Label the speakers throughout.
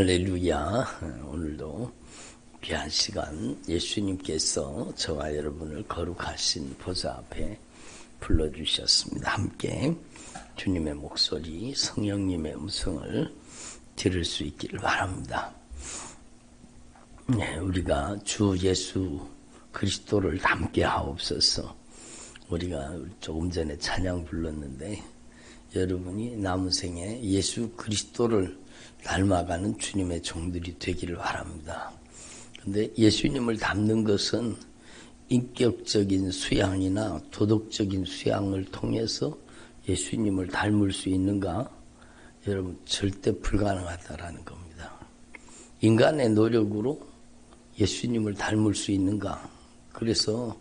Speaker 1: 할렐루야. 오늘도 귀한 시간 예수님께서 저와 여러분을 거룩하신 보좌 앞에 불러주셨습니다. 함께 주님의 목소리, 성령님의 음성을 들을 수 있기를 바랍니다. 우리가 주 예수 그리스도를 닮게 하옵소서. 우리가 조금 전에 찬양 불렀는데 여러분이 남은 생에 예수 그리스도를 닮아가는 주님의 종들이 되기를 바랍니다. 근데 예수님을 닮는 것은 인격적인 수양이나 도덕적인 수양을 통해서 예수님을 닮을 수 있는가? 여러분 절대 불가능하다라는 겁니다. 인간의 노력으로 예수님을 닮을 수 있는가? 그래서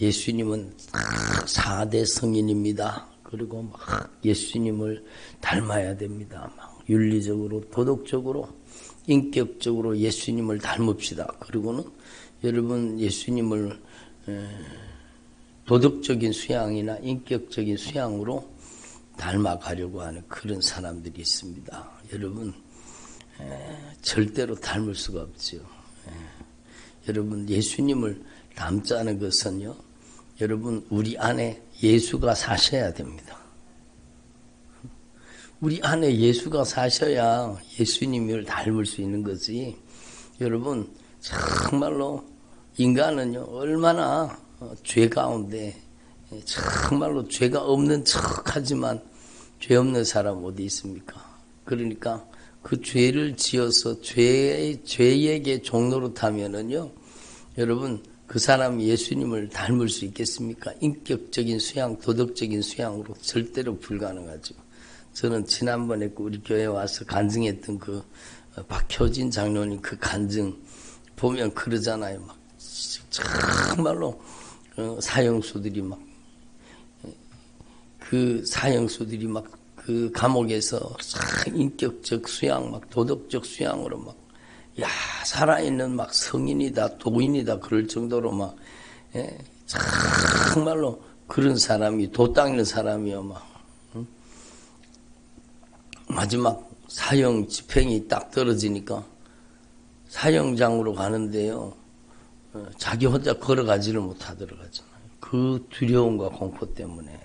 Speaker 1: 예수님은 4대 성인입니다. 그리고 막 예수님을 닮아야 됩니다. 막 윤리적으로, 도덕적으로, 인격적으로 예수님을 닮읍시다. 그리고는 여러분 예수님을 도덕적인 수양이나 인격적인 수양으로 닮아가려고 하는 그런 사람들이 있습니다. 여러분 절대로 닮을 수가 없죠. 여러분 예수님을 닮자는 것은요, 여러분 우리 안에 예수가 사셔야 됩니다. 우리 안에 예수가 사셔야 예수님을 닮을 수 있는 거지. 여러분 정말로 인간은요 얼마나 죄 가운데 정말로 죄가 없는 척하지만 죄 없는 사람 어디 있습니까? 그러니까 그 죄를 지어서 죄에게 종로로 타면은요, 여러분 그 사람이 예수님을 닮을 수 있겠습니까? 인격적인 수양, 도덕적인 수양으로 절대로 불가능하죠. 저는 지난번에 우리 교회에 와서 간증했던 그 박효진 장로님 그 간증 보면 그러잖아요. 막 정말로 사형수들이 막 그 감옥에서 인격적 수양, 막 도덕적 수양으로 막 살아있는 막 성인이다, 도인이다 그럴 정도로 막 정말로 그런 사람이 도 닦는 사람이요 막. 마지막 사형 집행이 딱 떨어지니까 사형장으로 가는데요, 자기 혼자 걸어가지를 못하더라고요. 그 두려움과 공포 때문에,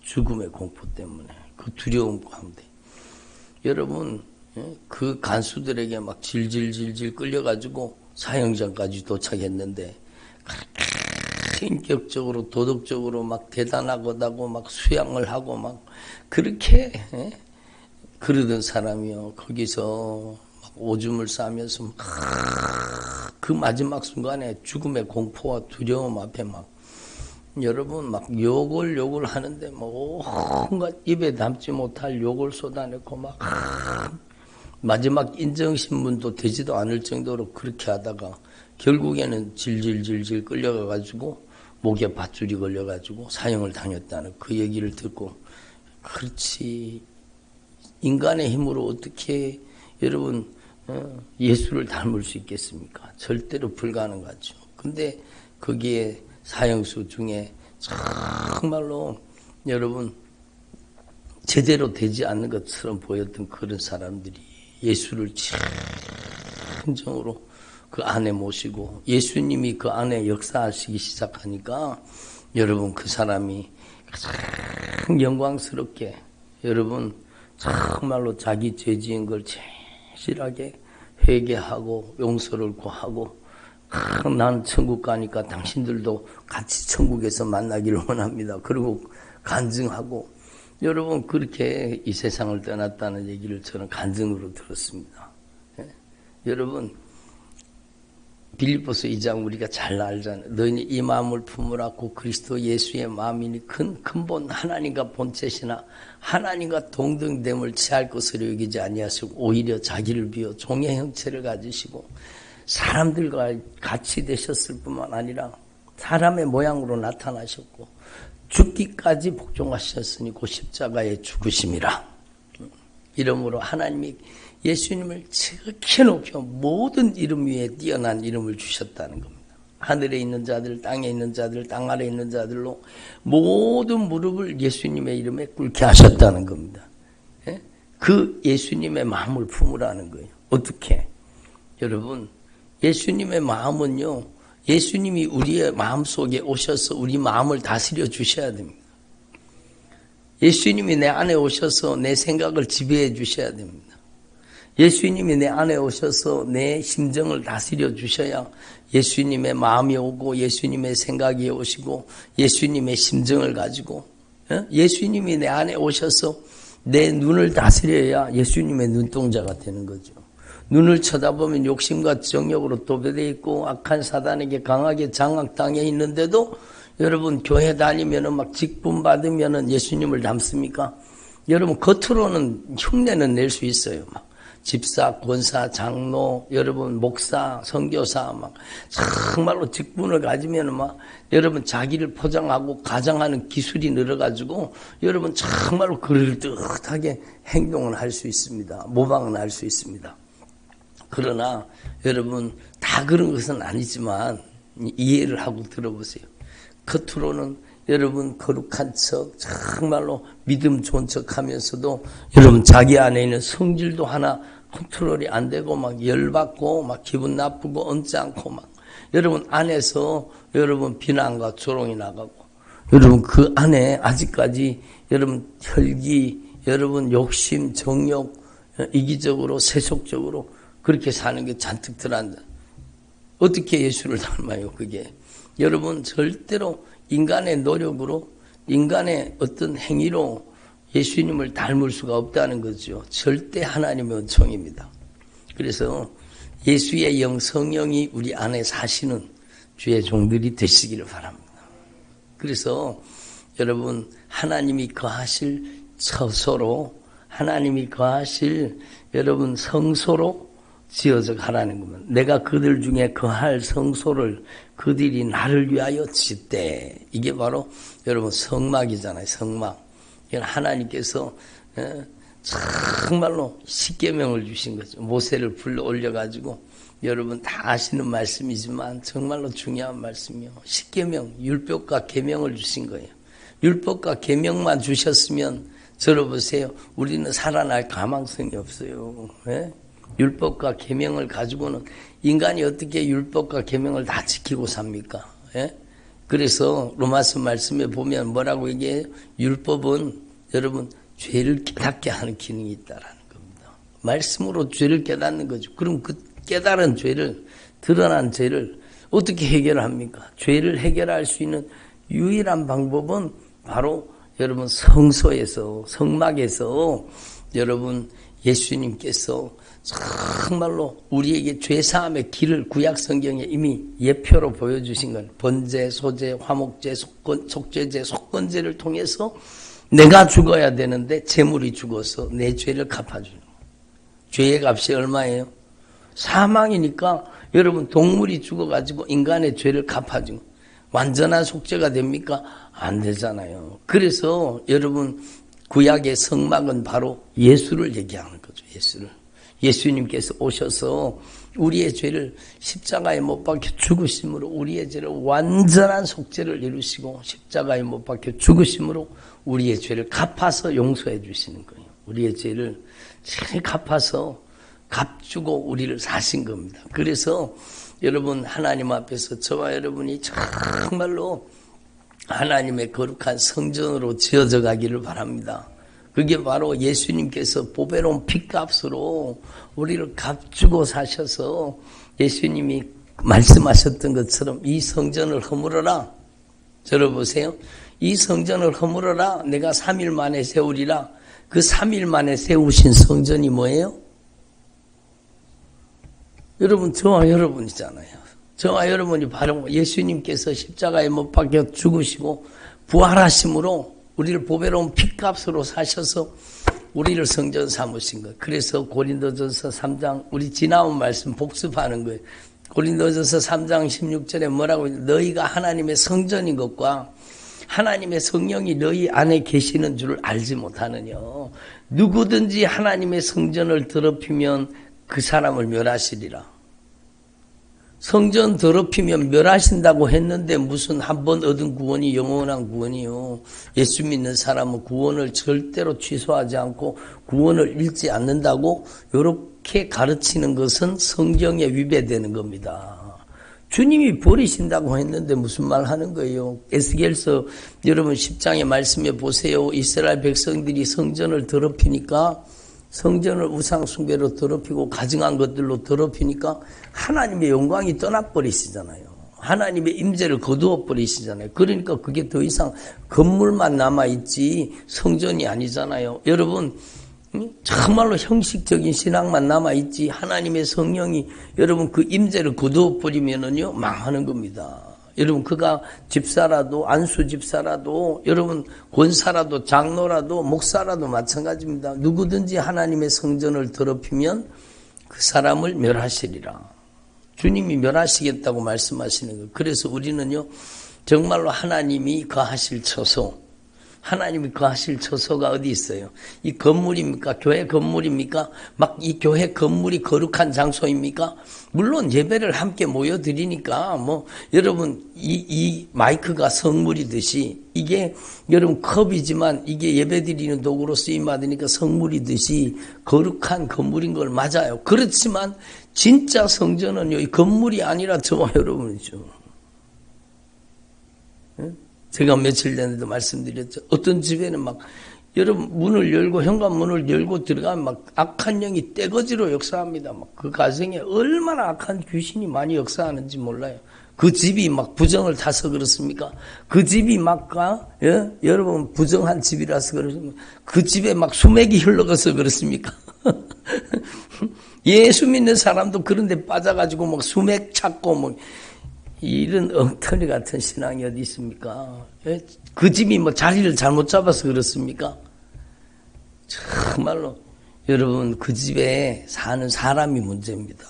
Speaker 1: 죽음의 공포 때문에, 그 두려움 가운데 여러분 그 간수들에게 막 질질질질 끌려가지고 사형장까지 도착했는데 인격적으로 도덕적으로 막 대단하다고 막 수양을 하고 막 그렇게 그러던 사람이요, 거기서 막 오줌을 싸면서 막 그 마지막 순간에 죽음의 공포와 두려움 앞에 막 여러분 막 욕을 하는데 뭐 온갖 입에 담지 못할 욕을 쏟아내고 막 마지막 인정신문도 되지도 않을 정도로 그렇게 하다가 결국에는 질질질질 끌려가가지고 목에 밧줄이 걸려가지고 사형을 당했다는 그 얘기를 듣고, 그렇지 인간의 힘으로 어떻게 여러분 예수를 닮을 수 있겠습니까? 절대로 불가능하죠. 근데 거기에 사형수 중에 정말로 여러분 제대로 되지 않는 것처럼 보였던 그런 사람들이 예수를 진정으로 그 안에 모시고 예수님이 그 안에 역사하시기 시작하니까 여러분 그 사람이 가장 영광스럽게 여러분 정말로 자기 죄 지은 걸 진실하게 회개하고 용서를 구하고, 난 천국 가니까 당신들도 같이 천국에서 만나기를 원합니다. 그리고 간증하고, 여러분 그렇게 이 세상을 떠났다는 얘기를 저는 간증으로 들었습니다. 여러분 빌립보서 2장 우리가 잘 알잖아요. 너희는 이 마음을 품으라. 고 그리스도 예수의 마음이니 근본 하나님과 본체시나 하나님과 동등됨을 취할 것으로 여기지 아니하시고 오히려 자기를 비워 종의 형체를 가지시고 사람들과 같이 되셨을 뿐만 아니라 사람의 모양으로 나타나셨고 죽기까지 복종하셨으니 그 십자가에 죽으심이라. 이러므로 하나님이 예수님을 지극히 높여 모든 이름 위에 뛰어난 이름을 주셨다는 겁니다. 하늘에 있는 자들, 땅에 있는 자들, 땅 아래에 있는 자들로 모든 무릎을 예수님의 이름에 꿇게 하셨다는 겁니다. 그 예수님의 마음을 품으라는 거예요. 어떻게? 여러분, 예수님의 마음은요, 예수님이 우리의 마음속에 오셔서 우리 마음을 다스려 주셔야 됩니다. 예수님이 내 안에 오셔서 내 생각을 지배해 주셔야 됩니다. 예수님이 내 안에 오셔서 내 심정을 다스려 주셔야 예수님의 마음이 오고 예수님의 생각이 오시고 예수님의 심정을 가지고 예수님이 내 안에 오셔서 내 눈을 다스려야 예수님의 눈동자가 되는 거죠. 눈을 쳐다보면 욕심과 정욕으로 도배되어 있고 악한 사단에게 강하게 장악당해 있는데도 여러분 교회 다니면은 막 직분 받으면은 예수님을 닮습니까? 여러분 겉으로는 흉내는 낼 수 있어요. 막 집사, 권사, 장로, 여러분 목사, 선교사 막 정말로 직분을 가지면은 막 여러분 자기를 포장하고 가장하는 기술이 늘어가지고 여러분 정말로 그럴듯하게 행동을 할 수 있습니다. 모방을 할 수 있습니다. 그러나 여러분 다 그런 것은 아니지만 이해를 하고 들어보세요. 겉으로는 여러분 거룩한 척 정말로 믿음 좋은 척 하면서도 여러분 자기 안에 있는 성질도 하나 컨트롤이 안 되고 막 열받고 막 기분 나쁘고 언짢고 막 여러분 안에서 여러분 비난과 조롱이 나가고 여러분 그 안에 아직까지 여러분 혈기 여러분 욕심 정욕 이기적으로 세속적으로 그렇게 사는 게 잔뜩 들어앉아. 어떻게 예수를 닮아요 그게. 여러분 절대로 인간의 노력으로 인간의 어떤 행위로 예수님을 닮을 수가 없다는 거죠. 절대 하나님의 은총입니다. 그래서 예수의 영 성령이 우리 안에 사시는 주의 종들이 되시기를 바랍니다. 그래서 여러분 하나님이 거하실 처소로 하나님이 거하실 여러분 성소로 지어져 가라는 겁니다. 내가 그들 중에 거할 성소를 그들이 나를 위하여 짓되 이게 바로 여러분 성막이잖아요. 성막. 하나님께서 정말로 십계명을 주신 거죠. 모세를 불러 올려가지고 여러분 다 아시는 말씀이지만 정말로 중요한 말씀이요. 십계명, 율법과 계명을 주신 거예요. 율법과 계명만 주셨으면 들어보세요. 우리는 살아날 가망성이 없어요. 율법과 계명을 가지고는 인간이 어떻게 율법과 계명을 다 지키고 삽니까? 그래서 로마서 말씀에 보면 뭐라고 얘기해요? 율법은 여러분 죄를 깨닫게 하는 기능이 있다라는 겁니다. 말씀으로 죄를 깨닫는 거죠. 그럼 그 깨달은 죄를 드러난 죄를 어떻게 해결합니까? 죄를 해결할 수 있는 유일한 방법은 바로 여러분 성소에서 성막에서 여러분 예수님께서 정말로 우리에게 죄사함의 길을 구약성경에 이미 예표로 보여주신 건 번제, 소제, 화목제, 속죄제, 속건제를 통해서 내가 죽어야 되는데 제물이 죽어서 내 죄를 갚아주는 거예요. 죄의 값이 얼마예요? 사망이니까 여러분 동물이 죽어가지고 인간의 죄를 갚아준 거예요. 완전한 속죄가 됩니까? 안 되잖아요. 그래서 여러분 구약의 성막은 바로 예수를 얘기하는 거죠. 예수를. 예수님께서 오셔서 우리의 죄를 십자가에 못 박혀 죽으심으로 우리의 죄를 완전한 속죄를 이루시고 십자가에 못 박혀 죽으심으로 우리의 죄를 갚아서 용서해 주시는 거예요. 우리의 죄를 잘 갚아서 값주고 우리를 사신 겁니다. 그래서 여러분 하나님 앞에서 저와 여러분이 정말로 하나님의 거룩한 성전으로 지어져 가기를 바랍니다. 그게 바로 예수님께서 보배로운 핏값으로 우리를 값주고 사셔서 예수님이 말씀하셨던 것처럼 이 성전을 허물어라. 들어보세요. 이 성전을 허물어라. 내가 3일 만에 세우리라. 그 3일 만에 세우신 성전이 뭐예요? 여러분 저와 여러분이잖아요. 저와 여러분이 바로 예수님께서 십자가에 못 박혀 죽으시고 부활하심으로 우리를 보배로운 핏값으로 사셔서 우리를 성전 삼으신 거예요. 그래서 고린도전서 3장 우리 지나온 말씀 복습하는 거예요. 고린도전서 3장 16절에 뭐라고 해요? 너희가 하나님의 성전인 것과 하나님의 성령이 너희 안에 계시는 줄을 알지 못하느냐. 누구든지 하나님의 성전을 더럽히면 그 사람을 멸하시리라. 성전 더럽히면 멸하신다고 했는데 무슨 한 번 얻은 구원이 영원한 구원이요. 예수 믿는 사람은 구원을 절대로 취소하지 않고 구원을 잃지 않는다고 이렇게 가르치는 것은 성경에 위배되는 겁니다. 주님이 버리신다고 했는데 무슨 말 하는 거예요. 에스겔서 여러분 10장의 말씀에 보세요. 이스라엘 백성들이 성전을 더럽히니까 성전을 우상 숭배로 더럽히고 가증한 것들로 더럽히니까 하나님의 영광이 떠나버리시잖아요. 하나님의 임재를 거두어 버리시잖아요. 그러니까 그게 더 이상 건물만 남아있지 성전이 아니잖아요. 여러분 정말로 형식적인 신앙만 남아있지 하나님의 성령이 여러분 그 임재를 거두어 버리면은요 망하는 겁니다. 여러분 그가 집사라도 안수 집사라도 여러분 권사라도 장로라도 목사라도 마찬가지입니다. 누구든지 하나님의 성전을 더럽히면 그 사람을 멸하시리라. 주님이 멸하시겠다고 말씀하시는 거예요. 그래서 우리는요 정말로 하나님이 거하실 처소, 하나님이 거하실 처소가 어디 있어요? 이 건물입니까? 교회 건물입니까? 막 이 교회 건물이 거룩한 장소입니까? 물론 예배를 함께 모여드리니까 뭐 여러분 이 마이크가 성물이듯이 이게 여러분 컵이지만 이게 예배드리는 도구로 쓰임받으니까 성물이듯이 거룩한 건물인 걸 맞아요. 그렇지만 진짜 성전은요 이 건물이 아니라 저와 여러분이죠. 제가 며칠 전에도 말씀드렸죠. 어떤 집에는 막 여러분 문을 열고 현관문을 열고 들어가면 막 악한 영이 떼거지로 역사합니다. 막 그 가정에 얼마나 악한 귀신이 많이 역사하는지 몰라요. 그 집이 막 부정을 타서 그렇습니까? 그 집이 막 여러분 부정한 집이라서 그렇습니까? 그 집에 막 수맥이 흘러가서 그렇습니까? 예수 믿는 사람도 그런데 빠져가지고 막 수맥 찾고 뭐 이런 엉터리 같은 신앙이 어디 있습니까? 그 집이 뭐 자리를 잘못 잡아서 그렇습니까? 정말로 여러분 그 집에 사는 사람이 문제입니다.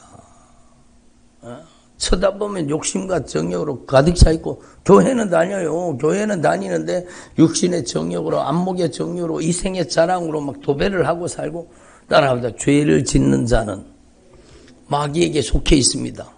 Speaker 1: 쳐다보면 욕심과 정욕으로 가득 차 있고 교회는 다녀요. 교회는 다니는데 육신의 정욕으로 안목의 정욕으로 이생의 자랑으로 막 도배를 하고 살고 따라합니다. 죄를 짓는 자는 마귀에게 속해 있습니다.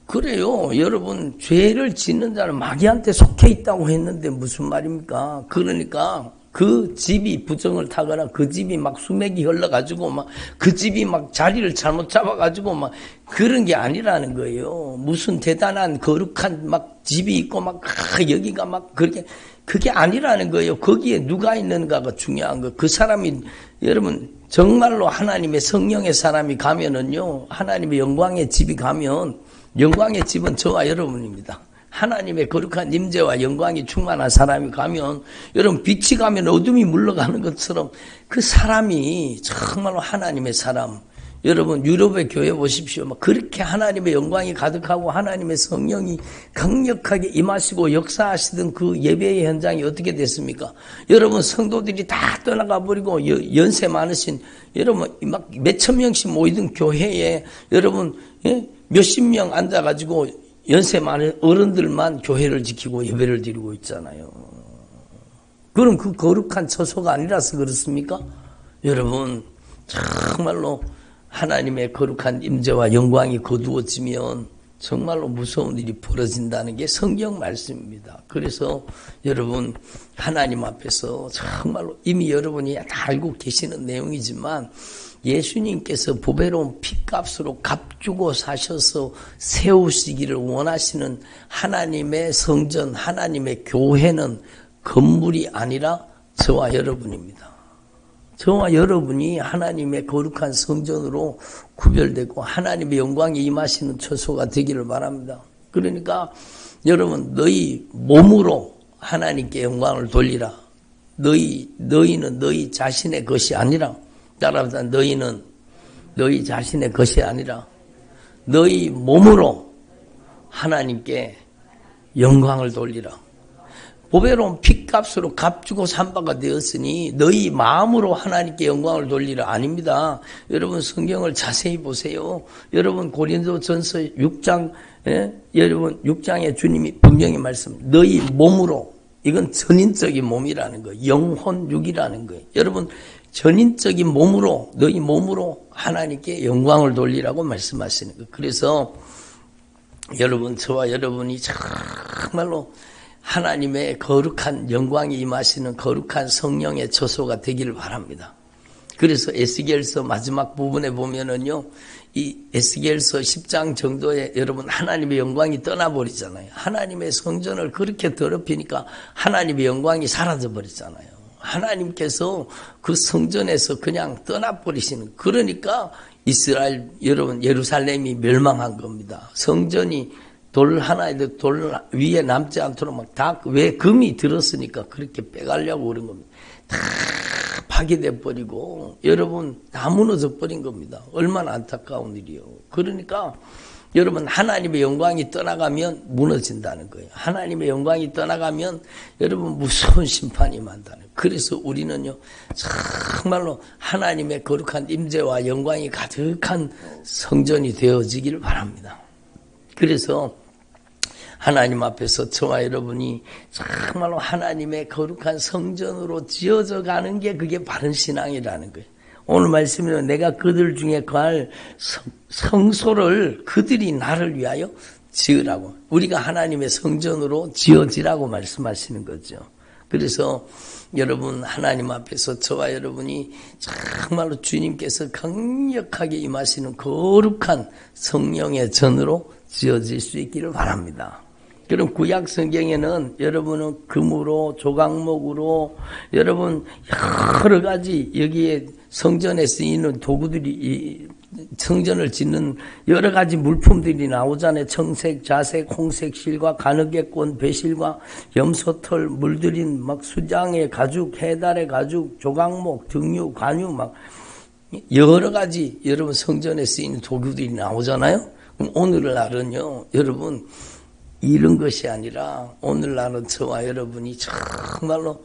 Speaker 1: 그래요. 여러분 죄를 짓는 자는 마귀한테 속해 있다고 했는데 무슨 말입니까? 그러니까 그 집이 부정을 타거나 그 집이 막 수맥이 흘러가지고 막 그 집이 막 자리를 잘못 잡아가지고 막 그런 게 아니라는 거예요. 무슨 대단한 거룩한 막 집이 있고 막 여기가 막 그게 아니라는 거예요. 거기에 누가 있는가가 중요한 거예요. 그 사람이 여러분 정말로 하나님의 성령의 사람이 가면은요 하나님의 영광의 집이 가면 영광의 집은 저와 여러분입니다. 하나님의 거룩한 임재와 영광이 충만한 사람이 가면 여러분 빛이 가면 어둠이 물러가는 것처럼 그 사람이 정말로 하나님의 사람. 여러분 유럽의 교회 보십시오. 막 그렇게 하나님의 영광이 가득하고 하나님의 성령이 강력하게 임하시고 역사하시던 그 예배의 현장이 어떻게 됐습니까? 여러분 성도들이 다 떠나가 버리고 연세 많으신 여러분 막 몇천 명씩 모이던 교회에 여러분 몇십 명 앉아가지고 연세 많은 어른들만 교회를 지키고 예배를 드리고 있잖아요. 그럼 그 거룩한 처소가 아니라서 그렇습니까? 여러분 정말로 하나님의 거룩한 임재와 영광이 거두어지면 정말로 무서운 일이 벌어진다는 게 성경 말씀입니다. 그래서 여러분 하나님 앞에서 정말로 이미 여러분이 다 알고 계시는 내용이지만 예수님께서 보배로운 핏값으로 값주고 사셔서 세우시기를 원하시는 하나님의 성전, 하나님의 교회는 건물이 아니라 저와 여러분입니다. 저와 여러분이 하나님의 거룩한 성전으로 구별되고 하나님의 영광이 임하시는 처소가 되기를 바랍니다. 그러니까 여러분 너희 몸으로 하나님께 영광을 돌리라. 너희는 너희 자신의 것이 아니라 따라합니다. 너희는 너희 자신의 것이 아니라 너희 몸으로 하나님께 영광을 돌리라. 보배로운 핏값으로 값주고 산바가 되었으니 너희 마음으로 하나님께 영광을 돌리라. 아닙니다. 여러분 성경을 자세히 보세요. 여러분 고린도전서 6장 여러분 6장에 주님이 분명히 말씀 너희 몸으로 이건 전인적인 몸이라는 거예요. 영혼 육이라는 거예요. 여러분 전인적인 몸으로, 너희 몸으로 하나님께 영광을 돌리라고 말씀하시는 거예요. 그래서 여러분, 저와 여러분이 정말로 하나님의 거룩한 영광이 임하시는 거룩한 성령의 처소가 되기를 바랍니다. 그래서 에스겔서 마지막 부분에 보면은요, 이 에스겔서 10장 정도에 여러분 하나님의 영광이 떠나버리잖아요. 하나님의 성전을 그렇게 더럽히니까 하나님의 영광이 사라져버리잖아요. 하나님께서 그 성전에서 그냥 떠나버리시는, 그러니까 이스라엘, 여러분, 예루살렘이 멸망한 겁니다. 성전이 돌 하나에도 돌 위에 남지 않도록 막 다, 왜 금이 들었으니까 그렇게 빼가려고 그런 겁니다. 다 파괴돼 버리고, 여러분, 다 무너져 버린 겁니다. 얼마나 안타까운 일이요. 그러니까, 여러분, 하나님의 영광이 떠나가면 무너진다는 거예요. 하나님의 영광이 떠나가면 여러분 무서운 심판이 임한다는 거예요. 그래서 우리는요, 정말로 하나님의 거룩한 임재와 영광이 가득한 성전이 되어지기를 바랍니다. 그래서 하나님 앞에서 저와 여러분이 정말로 하나님의 거룩한 성전으로 지어져 가는 게 그게 바른 신앙이라는 거예요. 오늘 말씀은 내가 그들 중에 거할 성소를 그들이 나를 위하여 지으라고. 우리가 하나님의 성전으로 지어지라고 말씀하시는 거죠. 그래서 여러분 하나님 앞에서 저와 여러분이 정말로 주님께서 강력하게 임하시는 거룩한 성령의 전으로 지어질 수 있기를 바랍니다. 그럼 구약 성경에는 여러분은 금으로 조각목으로 여러분 여러 가지 여기에 성전에 쓰이는 도구들이 성전을 짓는 여러 가지 물품들이 나오잖아요. 청색, 자색, 홍색 실과 가느개꽃, 배실과 염소털, 물들인 막 수장의 가죽, 해달의 가죽, 조각목, 등유, 관유 막 여러 가지 여러분 성전에 쓰이는 도구들이 나오잖아요. 그럼 오늘날은요, 여러분 이런 것이 아니라 오늘날은 저와 여러분이 정말로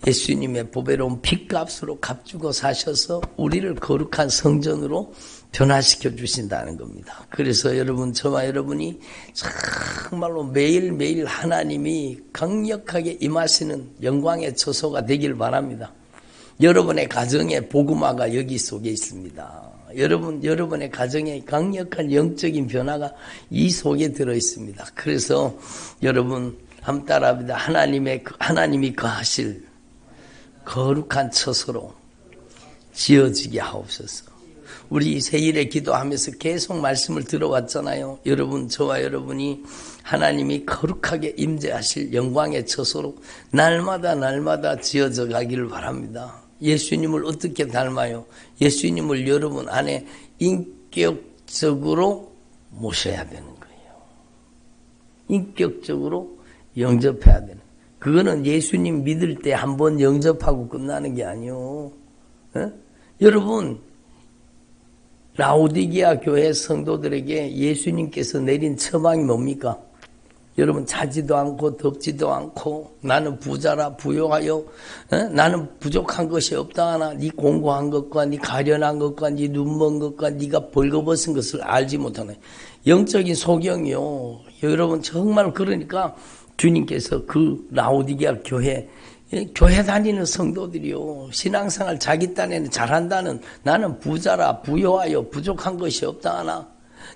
Speaker 1: 예수님의 보배로운 핏값으로 값주고 사셔서 우리를 거룩한 성전으로 변화시켜 주신다는 겁니다. 그래서 여러분, 저와 여러분이 정말로 매일매일 하나님이 강력하게 임하시는 영광의 처소가 되길 바랍니다. 여러분의 가정에 복음화가 여기 속에 있습니다. 여러분의 가정에 강력한 영적인 변화가 이 속에 들어 있습니다. 그래서 여러분 한번 따라합니다. 하나님이 거하실 거룩한 처소로 지어지게 하옵소서. 우리 새일에 기도하면서 계속 말씀을 들어왔잖아요. 여러분, 저와 여러분이 하나님이 거룩하게 임재하실 영광의 처소로 날마다 지어져 가기를 바랍니다. 예수님을 어떻게 닮아요? 예수님을 여러분 안에 인격적으로 모셔야 되는 거예요. 인격적으로 영접해야 되는. 그거는 예수님 믿을 때 한번 영접하고 끝나는 게 아니요. 여러분, 라오디게아 교회 성도들에게 예수님께서 내린 처방이 뭡니까? 여러분, 자지도 않고 덥지도 않고 나는 부자라 부요하여 나는 부족한 것이 없다 하나 네 공고한 것과 네 가련한 것과 네 눈먼 것과 네가 벌거벗은 것을 알지 못하네. 영적인 소경이요. 여러분 정말 그러니까 주님께서 그 라오디게아 교회 다니는 성도들이요, 신앙생활 자기 딴에는 잘한다는, 나는 부자라 부요하여 부족한 것이 없다 하나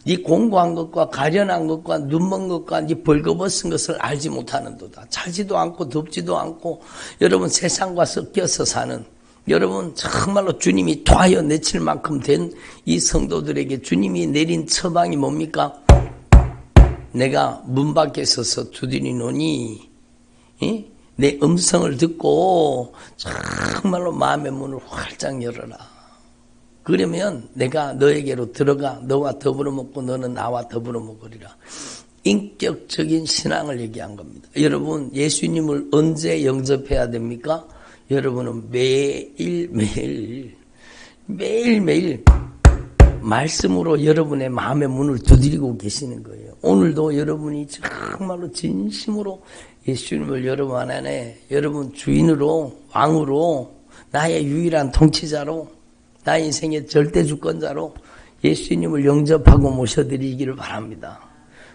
Speaker 1: 네 공고한 것과 가련한 것과 눈먼 것과 네 벌거벗은 것을 알지 못하는도다. 차지도 않고 덥지도 않고 여러분 세상과 섞여서 사는 여러분 정말로 주님이 토하여 내칠 만큼 된 이 성도들에게 주님이 내린 처방이 뭡니까? 내가 문 밖에 서서 두드리노니 내 음성을 듣고 정말로 마음의 문을 활짝 열어라. 그러면 내가 너에게로 들어가 너와 더불어 먹고 너는 나와 더불어 먹으리라. 인격적인 신앙을 얘기한 겁니다. 여러분, 예수님을 언제 영접해야 됩니까? 여러분은 매일매일 말씀으로 여러분의 마음의 문을 두드리고 계시는 거예요. 오늘도 여러분이 정말로 진심으로 예수님을 여러분 안에 여러분 주인으로, 왕으로, 나의 유일한 통치자로, 나의 인생의 절대 주권자로 예수님을 영접하고 모셔드리기를 바랍니다.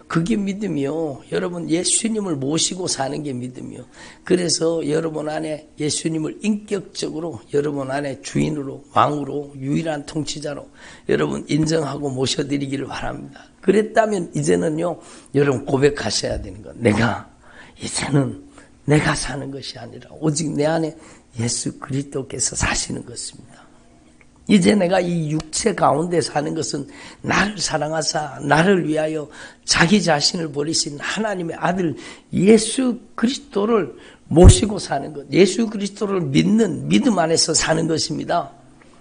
Speaker 1: 그게 믿음이요. 여러분 예수님을 모시고 사는 게 믿음이요. 그래서 여러분 안에 예수님을 인격적으로 여러분 안에 주인으로 왕으로 유일한 통치자로 여러분 인정하고 모셔드리기를 바랍니다. 그랬다면 이제는요 여러분 고백하셔야 되는 것. 이제는 내가 사는 것이 아니라 오직 내 안에 예수 그리스도께서 사시는 것입니다. 이제 내가 이 육체 가운데 사는 것은 나를 사랑하사 나를 위하여 자기 자신을 버리신 하나님의 아들 예수 그리스도를 모시고 사는 것. 예수 그리스도를 믿는 믿음 안에서 사는 것입니다.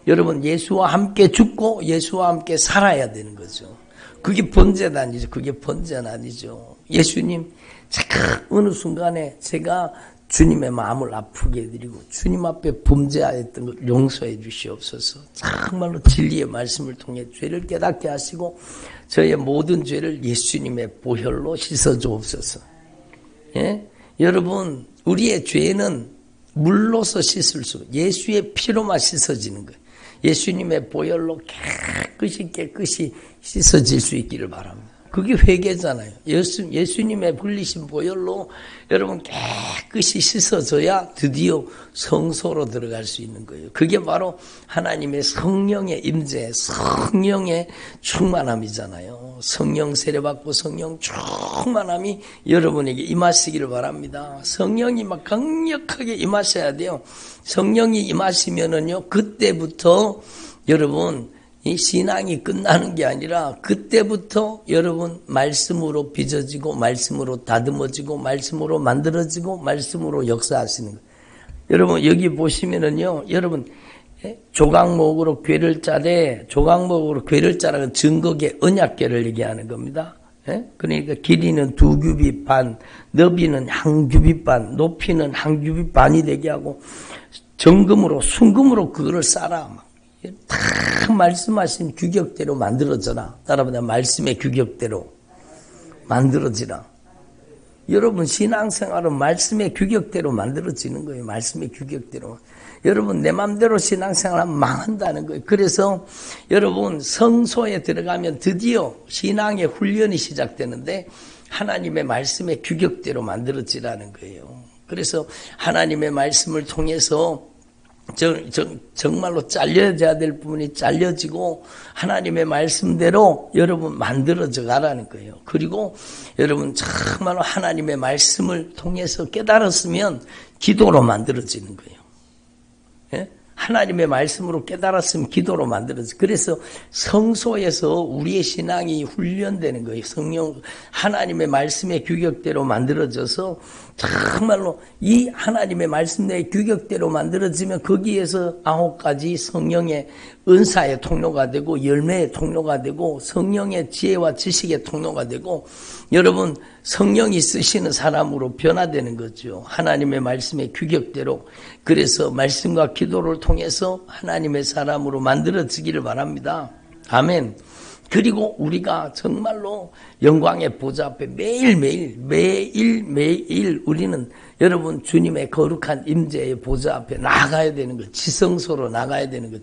Speaker 1: 여러분 예수와 함께 죽고 예수와 함께 살아야 되는 거죠. 그게 번제는 아니죠. 그게 번제는 아니죠. 예수님 어느 순간에 제가 주님의 마음을 아프게 해드리고 주님 앞에 범죄하였던 것 용서해 주시옵소서. 정말로 진리의 말씀을 통해 죄를 깨닫게 하시고 저의 모든 죄를 예수님의 보혈로 씻어 주옵소서. 예? 여러분 우리의 죄는 물로서 씻을 수 예수의 피로만 씻어지는 거예요. 예수님의 보혈로 깨끗이 씻어질 수 있기를 바랍니다. 그게 회개잖아요. 예수님의 흘리신 보혈로 여러분 깨끗이 씻어져야 드디어 성소로 들어갈 수 있는 거예요. 그게 바로 하나님의 성령의 임재, 성령의 충만함이잖아요. 성령 세례받고 성령 충만함이 여러분에게 임하시기를 바랍니다. 성령이 막 강력하게 임하셔야 돼요. 성령이 임하시면은요, 그때부터 여러분 이 신앙이 끝나는 게 아니라 그때부터 여러분 말씀으로 빚어지고 말씀으로 다듬어지고 말씀으로 만들어지고 말씀으로 역사하시는 거예요. 여러분 여기 보시면은요, 여러분 조각목으로 궤를 짜되 조각목으로 궤를 짜라는 증거계 언약궤를 얘기하는 겁니다. 그러니까 길이는 2규빗 반, 너비는 1규빗 반, 높이는 1규빗 반이 되게 하고 정금으로 순금으로 그거를 쌓아. 다 말씀하신 규격대로 만들어져라. 따라보자. 말씀의 규격대로 만들어지라. 여러분 신앙생활은 말씀의 규격대로 만들어지는 거예요. 말씀의 규격대로. 여러분 내 맘대로 신앙생활하면 망한다는 거예요. 그래서 여러분 성소에 들어가면 드디어 신앙의 훈련이 시작되는데 하나님의 말씀의 규격대로 만들어지라는 거예요. 그래서 하나님의 말씀을 통해서 정말로 잘려져야 될 부분이 잘려지고 하나님의 말씀대로 여러분 만들어져 가라는 거예요. 그리고 여러분 정말로 하나님의 말씀을 통해서 깨달았으면 기도로 만들어지는 거예요. 예? 하나님의 말씀으로 깨달았으면 기도로 만들어져. 그래서 성소에서 우리의 신앙이 훈련되는 거예요. 성령 하나님의 말씀의 규격대로 만들어져서 정말로 이 하나님의 말씀의 규격대로 만들어지면 거기에서 9가지 성령의 은사의 통로가 되고 열매의 통로가 되고 성령의 지혜와 지식의 통로가 되고 여러분 성령이 쓰시는 사람으로 변화되는 거죠. 하나님의 말씀의 규격대로. 그래서 말씀과 기도를 통해서 하나님의 사람으로 만들어지기를 바랍니다. 아멘. 그리고 우리가 정말로 영광의 보좌 앞에 매일매일 우리는 여러분 주님의 거룩한 임재의 보좌 앞에 나가야 되는 것. 지성소로 나가야 되는 것.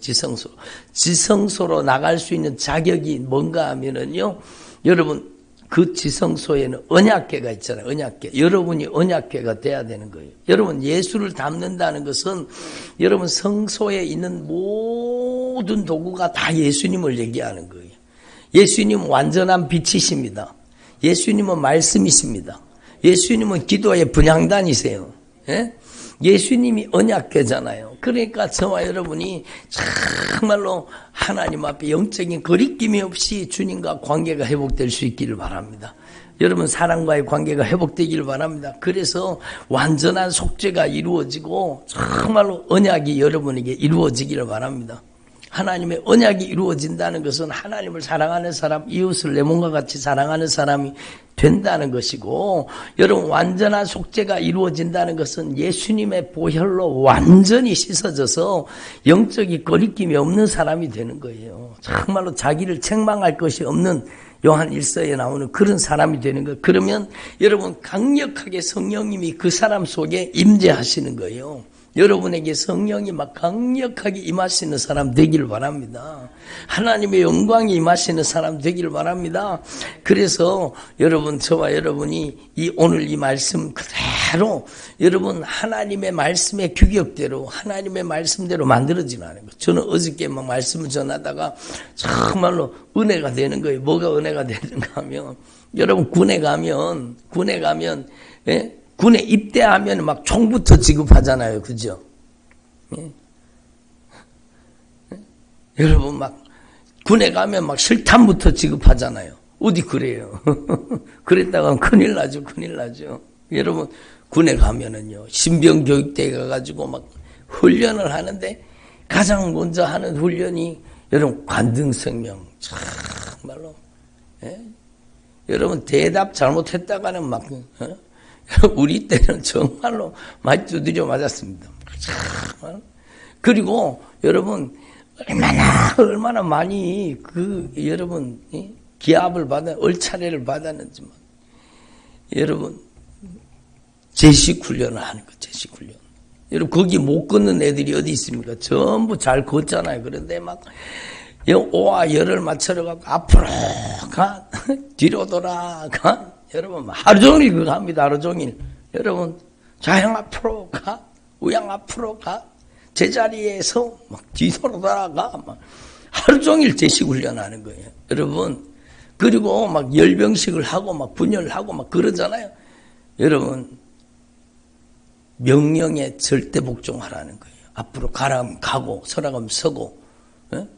Speaker 1: 지성소로 나갈 수 있는 자격이 뭔가 하면은요, 여러분 그 지성소에는 언약궤가 있잖아요. 언약궤. 여러분이 언약궤가 돼야 되는 거예요. 여러분 예수를 담는다는 것은 여러분 성소에 있는 모든 도구가 다 예수님을 얘기하는 거예요. 예수님은 완전한 빛이십니다. 예수님은 말씀이십니다. 예수님은 기도의 분향단이세요. 예? 예수님이 언약궤잖아요. 그러니까 저와 여러분이 정말로 하나님 앞에 영적인 거리낌이 없이 주님과 관계가 회복될 수 있기를 바랍니다. 여러분 사랑과의 관계가 회복되기를 바랍니다. 그래서 완전한 속죄가 이루어지고 정말로 언약이 여러분에게 이루어지기를 바랍니다. 하나님의 언약이 이루어진다는 것은 하나님을 사랑하는 사람, 이웃을 내 몸과 같이 사랑하는 사람이 된다는 것이고, 여러분 완전한 속죄가 이루어진다는 것은 예수님의 보혈로 완전히 씻어져서 영적인 거리낌이 없는 사람이 되는 거예요. 정말로 자기를 책망할 것이 없는 요한 1서에 나오는 그런 사람이 되는 거예요. 그러면 여러분 강력하게 성령님이 그 사람 속에 임재하시는 거예요. 여러분에게 성령이 막 강력하게 임하시는 사람 되기를 바랍니다. 하나님의 영광이 임하시는 사람 되기를 바랍니다. 그래서 여러분, 저와 여러분이 오늘 이 말씀 그대로 여러분 하나님의 말씀의 규격대로 하나님의 말씀대로 만들어지는 거예요. 저는 어저께 막 말씀을 전하다가 정말로 은혜가 되는 거예요. 뭐가 은혜가 되는가 하면 여러분 군에 가면 예? 군에 입대하면 막 총부터 지급하잖아요. 그죠? 예? 예? 여러분 막 군에 가면 막 실탄부터 지급하잖아요. 어디 그래요? 그랬다가 큰일 나죠. 여러분 군에 가면은요. 신병 교육대에 가가지고 막 훈련을 하는데 가장 먼저 하는 훈련이 여러분 관등성명. 정말로 예? 여러분 대답 잘못했다가는 막 우리 때는 정말로 많이 두드려 맞았습니다. 그리고 여러분 얼마나 많이 여러분 기합을 얼차례를 받았는지만 여러분 제식 훈련을 하는 거 제식 훈련. 여러분 거기 못 걷는 애들이 어디 있습니까? 전부 잘 걷잖아요. 그런데 막 오와 열을 맞춰서 앞으로 가 뒤로 돌아가. 여러분 하루 종일 그거 합니다. 하루 종일. 여러분 좌양 앞으로 가 우양 앞으로 가 제자리에서 막 뒤로 돌아가 막 하루 종일 제식 훈련하는 거예요. 여러분 그리고 막 열병식을 하고 막 분열하고 막 그러잖아요. 여러분 명령에 절대 복종하라는 거예요. 앞으로 가라면 가고 서라면 서고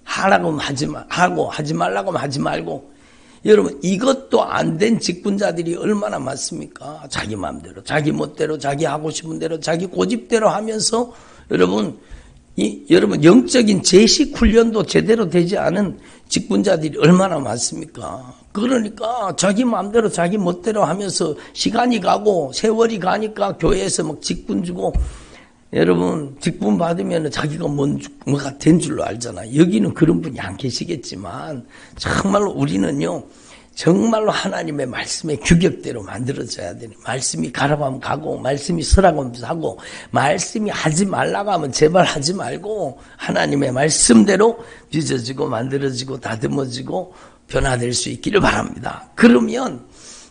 Speaker 1: 하라고 하면 하고 하지 말라고 하면 하지 말고. 여러분 이것도 안 된 직분자들이 얼마나 많습니까? 자기 마음대로 자기 멋대로 자기 하고 싶은 대로 자기 고집대로 하면서 여러분 여러분 영적인 제식 훈련도 제대로 되지 않은 직분자들이 얼마나 많습니까? 그러니까 자기 마음대로 자기 멋대로 하면서 시간이 가고 세월이 가니까 교회에서 막 직분 주고 여러분 직분 받으면 자기가 뭐가 된 줄로 알잖아요. 여기는 그런 분이 안 계시겠지만 정말로 우리는요. 정말로 하나님의 말씀의 규격대로 만들어져야 되는 말씀이 가라고 하면 가고 말씀이 서라고 하면 하고 말씀이 하지 말라고 하면 제발 하지 말고 하나님의 말씀대로 빚어지고 만들어지고 다듬어지고 변화될 수 있기를 바랍니다. 그러면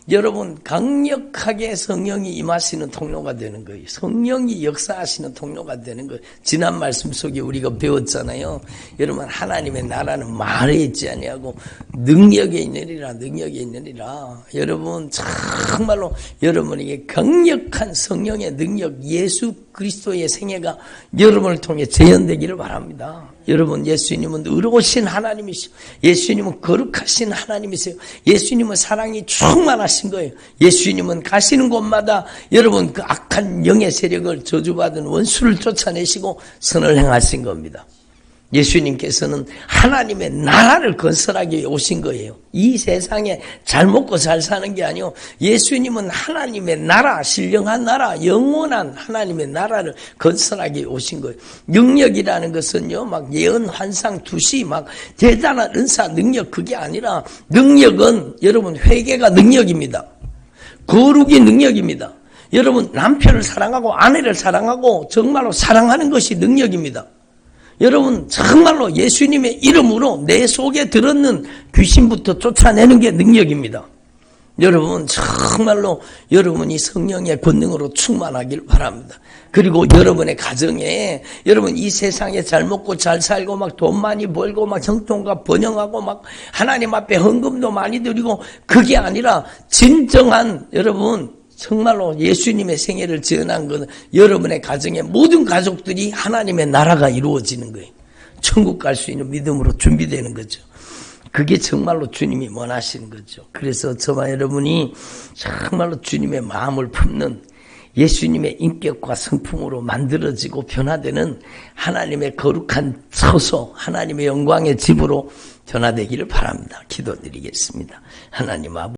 Speaker 1: 여러분 강력하게 성령이 임하시는 통로가 되는 거예요. 성령이 역사하시는 통로가 되는 거예요. 지난 말씀 속에 우리가 배웠잖아요. 여러분 하나님의 나라는 말에 있지 아니하고 능력에 있느니라. 여러분 정말로 여러분에게 강력한 성령의 능력 예수 그리스도의 생애가 여러분을 통해 재현되기를 바랍니다. 여러분 예수님은 의로우신 하나님이시오. 예수님은 거룩하신 하나님이세요. 예수님은 사랑이 충만하신 거예요. 예수님은 가시는 곳마다 여러분 그 악한 영의 세력을 저주받은 원수를 쫓아내시고 선을 행하신 겁니다. 예수님께서는 하나님의 나라를 건설하기 위해 오신 거예요. 이 세상에 잘 먹고 잘 사는 게 아니요. 예수님은 하나님의 나라, 신령한 나라, 영원한 하나님의 나라를 건설하기 위해 오신 거예요. 능력이라는 것은요, 막 예언, 환상, 투시, 막 대단한 은사, 능력 그게 아니라 능력은 여러분 회개가 능력입니다. 거룩이 능력입니다. 여러분 남편을 사랑하고 아내를 사랑하고 정말로 사랑하는 것이 능력입니다. 여러분 정말로 예수님의 이름으로 내 속에 들었는 귀신부터 쫓아내는 게 능력입니다. 여러분 정말로 여러분이 성령의 권능으로 충만하길 바랍니다. 그리고 여러분의 가정에 여러분 이 세상에 잘 먹고 잘 살고 막 돈 많이 벌고 막 형통과 번영하고 막 하나님 앞에 헌금도 많이 드리고 그게 아니라 진정한 여러분 정말로 예수님의 생애를 지어난 것은 여러분의 가정의 모든 가족들이 하나님의 나라가 이루어지는 거예요. 천국 갈 수 있는 믿음으로 준비되는 거죠. 그게 정말로 주님이 원하시는 거죠. 그래서 저와 여러분이 정말로 주님의 마음을 품는 예수님의 인격과 성품으로 만들어지고 변화되는 하나님의 거룩한 처소, 하나님의 영광의 집으로 변화되기를 바랍니다. 기도드리겠습니다. 하나님 아버지.